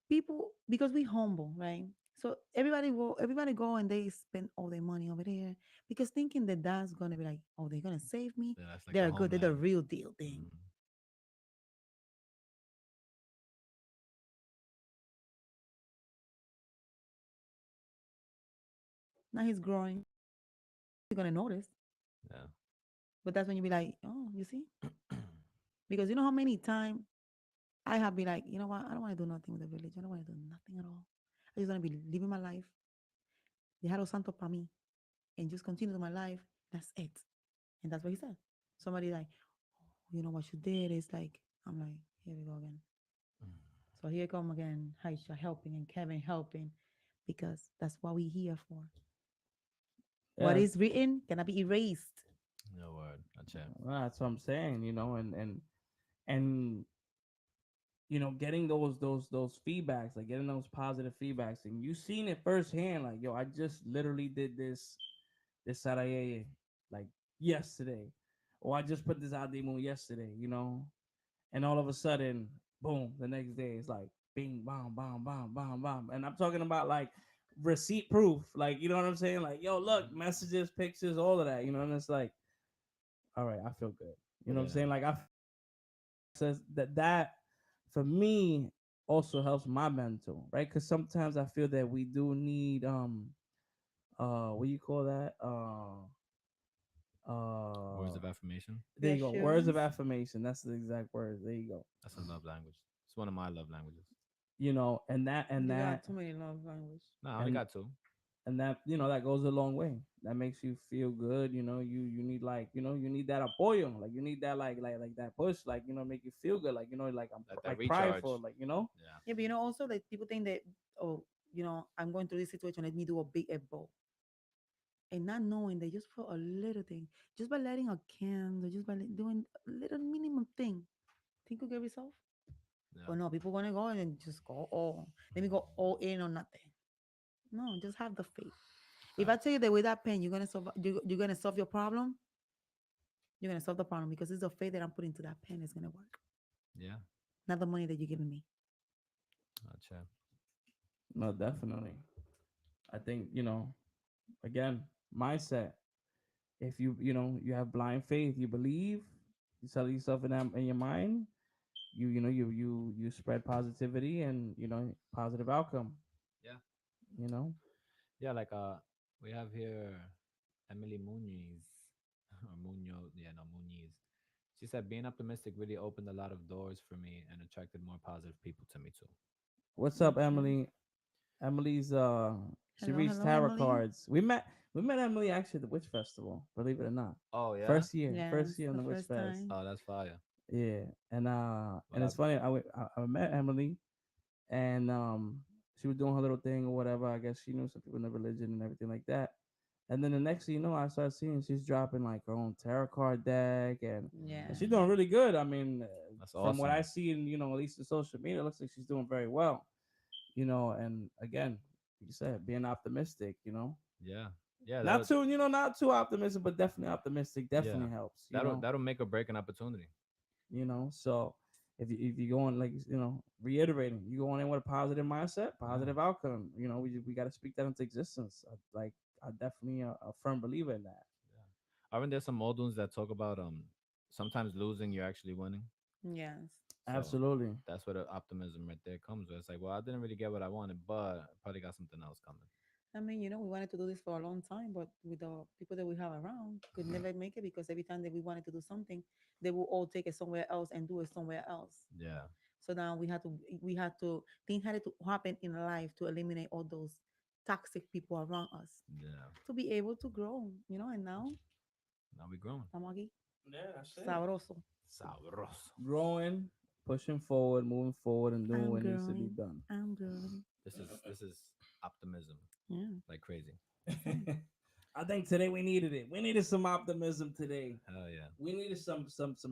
people, because we humble, right? So everybody go and they spend all their money over there because thinking that that's gonna be like, oh, they're gonna save me. Yeah, that's like the They're good. They're the homeland. real deal thing. Mhm. Now he's growing. You're gonna notice, Yeah. but that's when you be like, oh, you see, because you know how many times I have been like, you know what? I don't want to do nothing with the village. I don't want to do nothing at all. I just want to be living my life. Dejar santo para mí and just continue my life. That's it. And that's what he said. Somebody like, oh, you know what you did is like, I'm like, here we go again. So here come again, Haisha helping and Kevin helping because that's what we here for. What yeah, is written cannot be erased. No word. Not yet. that's what I'm saying. And getting those feedbacks, like getting those positive feedbacks, and you seen it firsthand. Like, yo, I just literally did this Saturday, like yesterday, or I just put this out demo yesterday. And all of a sudden, boom, the next day it's like bing, bam, bam, bam, bam, bam, and I'm talking about like receipt proof, like you know what I'm saying, like yo, look, messages, pictures, all of that, and it's like, all right, I feel good, what I'm Yeah. saying, like I says that for me also helps my mental, right? Because sometimes I feel that we do need what do you call that, Words uh of affirmation. there you go, words of Reassurance. affirmation, that's the exact words, there you go. That's a love language. It's one of my love languages. And that and You that got too many love language. No, I only and got two. and that that goes a long way. That makes you feel good. You need, like, you need that apoyo, like you need that, like that push, like make you feel good, like like Like that like prideful, recharge. like Yeah. Yeah, but also like people think that, oh, I'm going through this situation. Let me do a big elbow. And not knowing that just for a little thing, just by lighting a candle, just by doing a little minimum thing, think you get results. Yeah. But no, people gonna go and just go all. Let me go all in or nothing. No, just have the faith. If I Facts. tell you that with that pen, you're gonna solve your problem, you're gonna solve the problem because it's the faith that I'm putting to that pen is gonna work, Yeah. not the money that you're giving me. Not yet. no, definitely. I think, again, mindset. If you have blind faith, you believe, you tell yourself in your mind, you spread positivity, and positive outcome. Yeah. you know Yeah. Like we have here Emily Muniz or Munoz. Yeah, no Muniz. She said being optimistic really opened a lot of doors for me and attracted more positive people to me too. What's up, Okay. Emily? Emily's she Hello, reads hello, tarot Emily. cards. We met Emily actually at the Witch Festival, believe it or not. Oh yeah. First year Yes, on the the Witch first Fest. time. Oh, that's fire. Yeah. And What it's up? funny, I met Emily, and she was doing her little thing or whatever. I guess she knew some people in the religion and everything like that. And then the next thing you know, I started seeing she's dropping like her own tarot card deck, and she's Mm, Yeah. doing really good. I mean, that's from what I awesome. see in, at least in social media, it looks like she's doing very well. And again, like you said, being optimistic, Yeah. Yeah. not too, not too optimistic, but definitely optimistic Yeah. definitely helps, That'll make or break an opportunity. So if you go on, like, reiterating, you go on in with a positive mindset, Yeah. positive outcome, we got to speak that into existence. Like, I definitely a firm believer in that. Yeah. Aren't there some old ones that talk about sometimes losing you're actually winning? Yes. So Absolutely. that's where the optimism right there comes. Where it's like, well, I didn't really get what I wanted, but I probably got something else coming. I mean, we wanted to do this for a long time, but with the people that we have around, could never make it because every time that we wanted to do something, they will all take it somewhere else and do it somewhere else. Yeah. So now we had to think had it to happen in life to eliminate all those. toxic people around us Yeah. to be able to grow, and now Now we growing. estamos aquí, Yeah, that's it. sabroso. Sabroso. Growing, pushing forward, moving forward, and doing I'm what needs to be growing. done. I'm growing. This is optimism Yeah, like crazy. that's it. I think today we needed it. We needed some optimism today. Hell yeah. We needed some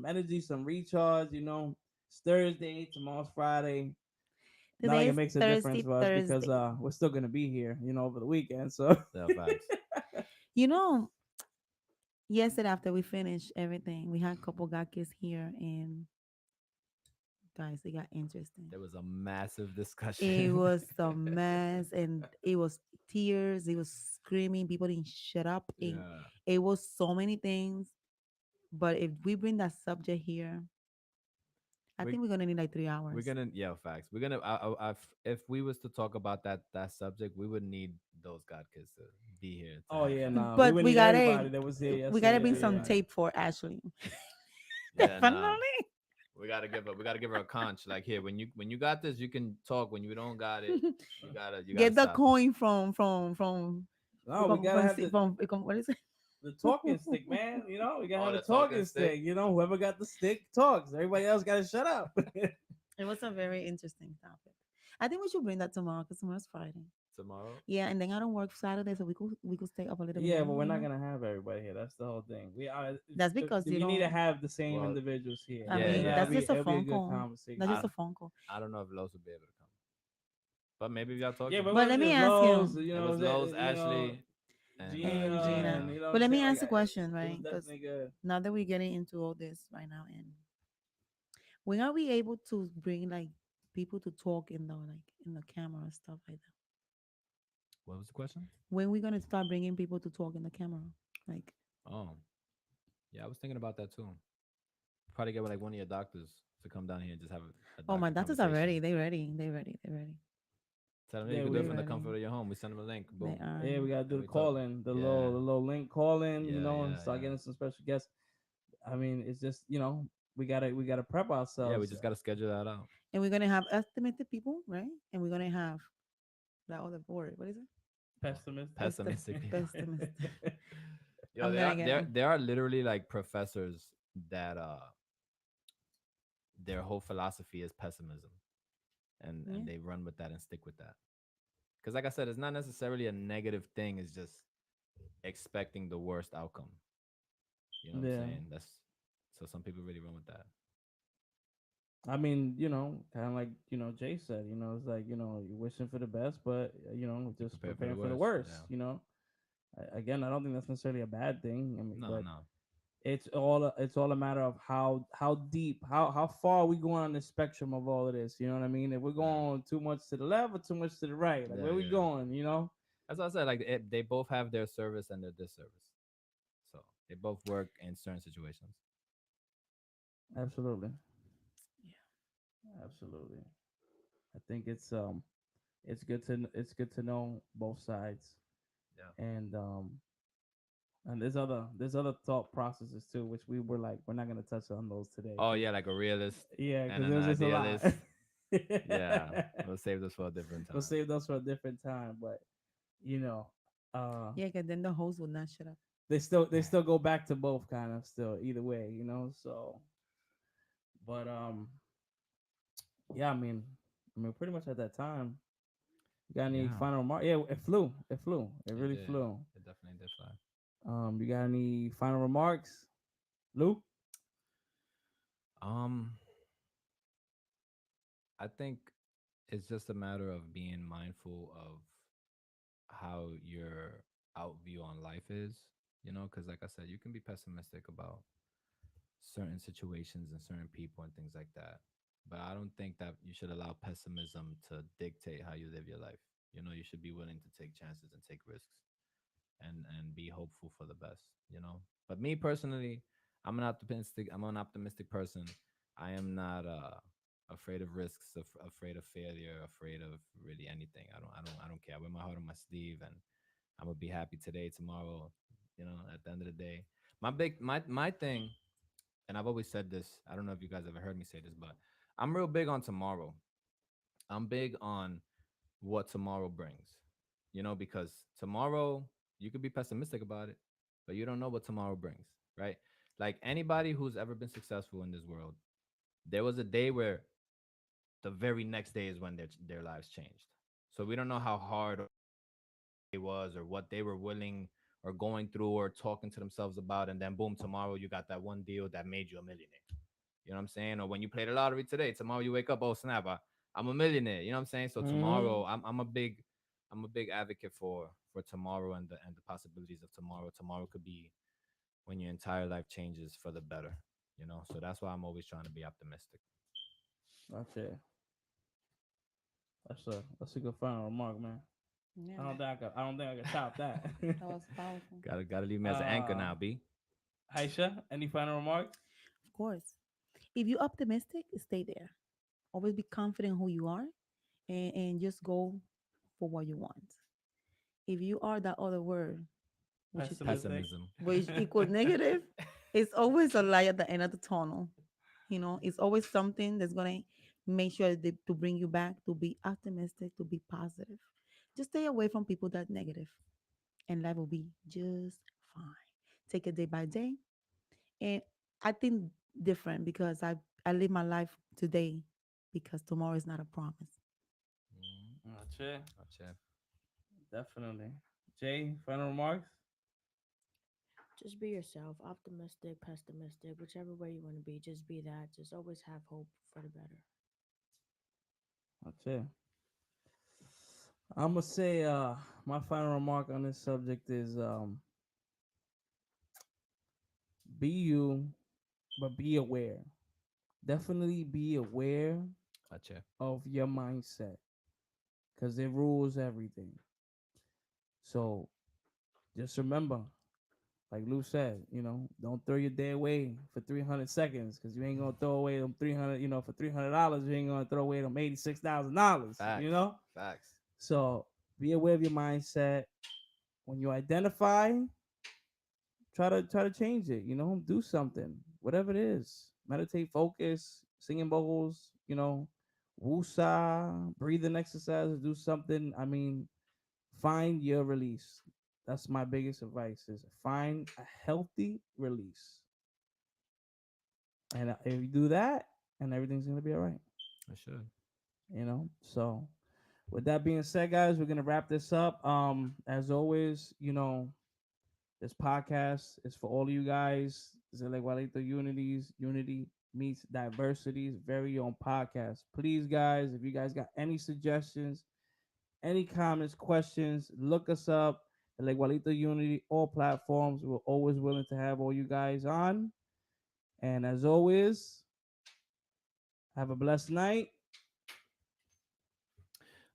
energy, some recharge. It's Thursday, tomorrow's Friday. Not like Today it is makes a difference Thirsty for us because Thursday. we're still gonna be here, over the weekend. So Yeah, facts. You know, yesterday after we finished everything, we had a couple got kids here, and guys, it got interesting. There was a massive It discussion. was a mess, and it was tears. It was screaming. People didn't shut up, and Yeah. it was so many things. But if we bring that subject here, I We think we're gonna need like three we're hours. gonna yeah facts. We're gonna if we was to talk about that subject, we would need those god kids to be here to oh have yeah, that. nah, we But would we need gotta everybody that was here we gotta yesterday bring to be Yeah, some in yeah, here. tape for Ashley. yeah. Nah, Definitely. we gotta give her a conch. Like here, when you got this, you can talk. When you don't got it, you gotta Get the stop. coin from No, we gotta have the what is it? the talking stick, man. We gotta Oh, have a the talking talking stick. stick. Whoever got the stick talks. Everybody else gotta shut up. It was a very interesting topic. I think we should bring that tomorrow because tomorrow's Friday. Tomorrow. Yeah, and then I don't work Saturday, so we could stay up a little bit Yeah, but later. we're not gonna have everybody here. That's the whole thing. That's because you We need to don't. have the same Well, individuals here. I yeah, mean, yeah. that's just a It'll be a phone good call. That's conversation. just I a phone call. I don't know if Los would be able to come, but maybe if y'all Yeah, talking. but it But wasn't let me just ask Lowe's. you, It was Los, Ashley, and and Gina, Gina. and you know what But I'm let me saying. ask a question, It was right? Because definitely good. now that we're getting into all this right now, and when are we able to bring like people to talk in the camera and stuff like that? what was the question? When we gonna start bringing people to talk in the camera? Like, Oh, yeah, I was thinking about that too. Probably get like one of your doctors to come down here and just have a oh, my doctor doctors are conversation. ready. They ready. They ready. They ready. Tell them you Yeah, can do it They from the ready. comfort of your home. We send them a link. They Boom. are. Yeah, we gotta do And the we talk. call in, Yeah. the little link call in, Yeah, and yeah, start yeah. getting some special guests. I mean, it's just we gotta prep Yeah, we ourselves. just gotta schedule that out. And we're gonna have estimated people, right? And we're gonna have that other word. What is it? Pessimistic. Pessimistic people. Pessimist. Yo, I'm gonna get. there are literally like professors that their whole philosophy is pessimism, Yeah. and they run with that and stick with that. Because like I said, it's not necessarily a negative thing. It's just expecting the worst outcome. You know what I'm Yeah. saying? That's so some people really run with that. I mean, kind of like Jay said. It's like you're wishing for the best, but Be just prepared for the preparing for the worst. worst. Yeah. Again, I don't think that's necessarily a bad thing. I mean, No, but no. it's all a matter of how deep, how far we going on the spectrum of all of this. You know what I mean? If we're Yeah. going too much to the left or too much to the right, like Yeah, where we yeah. going? That's what I said. Like they both have their service and their disservice. So they both work in certain situations. Absolutely, Yeah. absolutely. I think it's good to know both sides, Yeah. and there's other thought processes too, which we were like we're not gonna touch on those today. Oh yeah, like a realist Yeah, and because an there was just a lot. idealist. Yeah, we'll save this for a different We'll time. save those for a different time, but you know, uh, Yeah, because then the host would not shut up. they still go back to both kind of still either way, So, but yeah, I mean, pretty much at that time. You got any Yeah, final remark? Yeah, it flew. It flew. It it really did. flew. It definitely did fly. You got any final remarks, Lou? Um, I think it's just a matter of being mindful of how your outview on life is. Because like I said, you can be pessimistic about certain situations and certain people and things like that. But I don't think that you should allow pessimism to dictate how you live your life. You should be willing to take chances and take risks and be hopeful for the best, But me personally, I'm an optimistic person. I am not afraid of risks, afraid of failure, afraid of really anything. I don't care. I wear my heart on my sleeve and I'm gonna be happy today, tomorrow, at the end of the day. My thing, and I've always said this, I don't know if you guys ever heard me say this, but I'm real big on tomorrow. I'm big on what tomorrow brings. because tomorrow you could be pessimistic about it, but you don't know what tomorrow brings, right? Like anybody who's ever been successful in this world, there was a day where the very next day is when their lives changed. So we don't know how hard it was or what they were willing or going through or talking to themselves about, and then boom, tomorrow you got that one deal that made you a millionaire. You know what I'm saying? Or when you play the lottery today, tomorrow you wake up, oh snap, I'm a millionaire. You know what I'm saying? So Mm-hmm. tomorrow, I'm a big advocate for tomorrow and the possibilities of tomorrow. Tomorrow could be when your entire life changes for the better. So that's why I'm always trying to be optimistic. That's it. That's a good final remark, man. Yeah, I don't think I can top that. that was powerful. Gotta leave me as an anchor uh now, B. Aisha, any final remarks? Of course. If you're optimistic, stay there. Always be confident who you are, and just go for what you want. If you are that other word, which is Pessimistic. Pessimism. which equals negative, it's always a light at the end of the tunnel. It's always something that's gonna make sure to bring you back to be optimistic, to be positive. Just stay away from people that negative, and life will be just fine. Take it day by day, and I think different because I live my life today because tomorrow is not a promise. Mm, That's it. gotcha. Definitely. Jay, final remarks? Just be yourself, optimistic, pessimistic, whichever way you want to be. Just be that. Just always have hope for the better. That's it. I'm gonna say my final remark on this subject is be you, but be aware. Definitely be aware Gotcha. of your mindset because it rules everything. So just remember, like Lou said, don't throw your day away for 300 seconds because you ain't gonna throw away them 300. For $300, you ain't gonna throw away them $86,000. Facts. Facts. So be aware of your mindset. When you identify, try to change it. Do something, whatever it is. Meditate, focus, singing bowls. Woosah, breathing exercises. Do something. I mean, find your release. That's my biggest advice: is find a healthy release, and if you do that, and everything's gonna be all right. I should. So with that being said, guys, we're gonna wrap this up. As always, this podcast is for all of you guys. It's a Igualito Unities, Unity Meets Diversity's very own podcast. Please, guys, if you guys got any suggestions, any comments, questions, look us up at Igualito Unity, all platforms. We're always willing to have all you guys on. And as always, have a blessed night.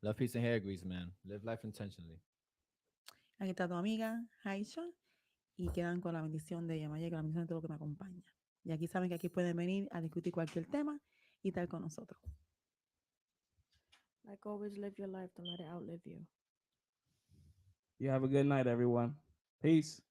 Love, peace, and hair grease, man. Live life intentionally. Aquí está tu amiga Aisha y quedan con la bendición de ella, Maya, con la bendición de todo lo que me acompaña. Y aquí saben que aquí pueden venir a discutir cualquier tema y estar con nosotros. Like always, live your life. Don't let it outlive you. You have a good night, everyone. Peace.